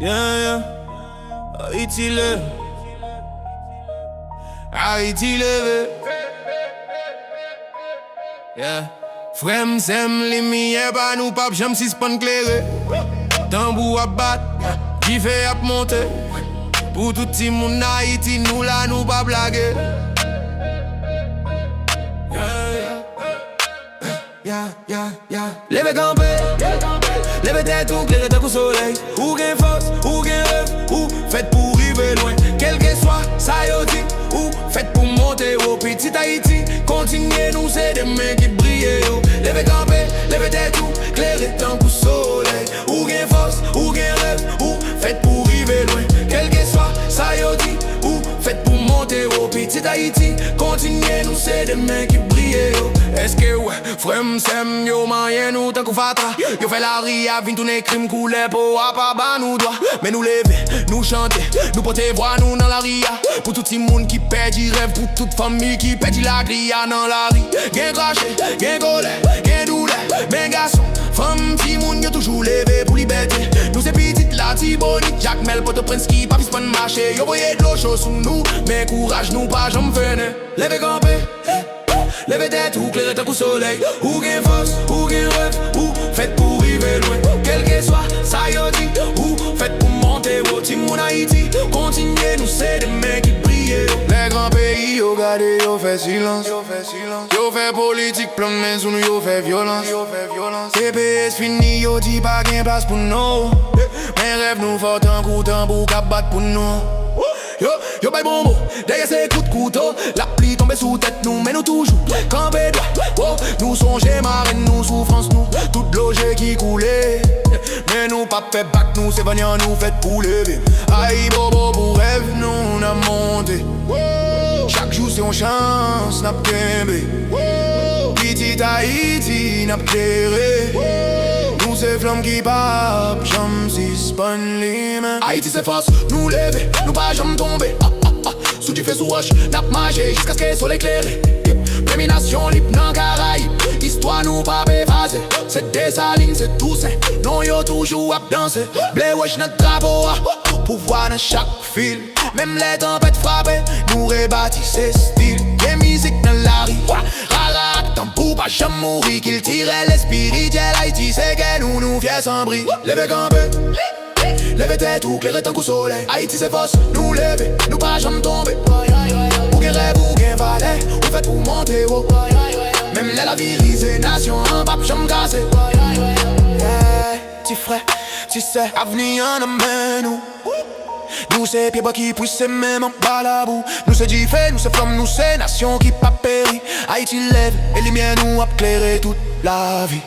Yeah. Haïti le Haïti levé. Yeah. Frem sem li miye ba nou pap jam si span klere. Tambou ap bat, qui fait ap monter. Pour tout ti moun Haïti nou la nou pa blage. Leve campé, leve tête ou claire d'un coup soleil. Ou gen force, ou gen rêve, ou faites pour arriver loin. Quel que soit, ça y dit, ou faites pour monter au petit Haïti. Continuez nous, c'est des mains qui brillent. Leve campé, leve tête ou claire d'un coup soleil. Ou gen force, ou gen rêve, ou faites pour arriver loin. Quel que soit, ça y dit, ou faites pour monter au petit Haïti. Continuez nous, c'est des mains qui brillent. Est-ce que ouais, frem sem yo mayen nou tan kou fatra. Yo fait la ria, vin tourner crime coulé pour a pas ba nous doit. Mais nous lever, nous chanter, nous porter voix nous dans la ria. Pour tout ti moun qui perdit rêve, pour toute famille qui perdit la glia dans la ri. Gen craché, gen colère, gen douleur, men garçon, femme, fi moun yo toujours levé pour liberté. Nous c'est petite la Tibonite, Jacques Mel, Port-au-Prince qui pas pispan marché. Yo voyez de l'eau chaud sous nous, mais courage nous pas j'en venez. Levez campé, levez tête ou claire d'un coup soleil. Ou gen force, ou gen rêve, ou faites pour arriver loin. Quel que soit, ça y dit, ou faites pour monter au team mon Haïti. Continuez, nous c'est des mecs qui brillent. Les grands pays, yo gardé, yo fait silence. Yo fait politique, plan de main sous nous, yo fait violence. TPS fini, yo dit pas gen place pour nous. Mais rêve nous fort un coup, tambour qu'à battre pour nous. Yo bay bon mot, derrière ces coups de couteau. La pluie tombe sous tête nous, mais nous toujours campé droit. Nous songeons marraine, nous souffrance nous. Toute logique qui coulait. Mais nous pas fait bac, nous c'est venir nous fait pour lever. Aïe bobo pour rêve, nous n'a monté. Chaque jour c'est une chance, n'a kembe. Petit Haïti, n'a terré. Nous c'est flamme qui partent, j'aime si span les mains. Haïti c'est force, nous lever, nous pas jamais tomber. Sous du feu sous roche, n'a marché jusqu'à ce que le soleil éclaire. Prémination libre dans Caraïbes, histoire nous pas effacer. C'est Dessalines, c'est Toussaint, non yo toujours à danser. Blé wesh notre drapeau, pouvoir dans chaque fil. Même les tempêtes frappées, nous rebâtissent ce style. Y'a musique dans la rue, rara, tambour pas jamais mourir. Qu'il tirait l'espirituel, Haïti c'est que nous fiers sans bris. Levez campé, levez tête ou claire d'un coup soleil. Haïti c'est force, nous lever, nous pas jamais tomber. Ou gen rêve, ou gen valet, ou fait pour monter haut. Même la virisée nation, un pape jamais cassé. Petit frère, tu sais, avenir en amène nous. Nous c'est pieds bas qui poussent même en bas la boue. Nous c'est diffé, nous c'est flamme, nous c'est nation qui pas péri. Haïti lève, et lumière nous a éclairé toute la vie.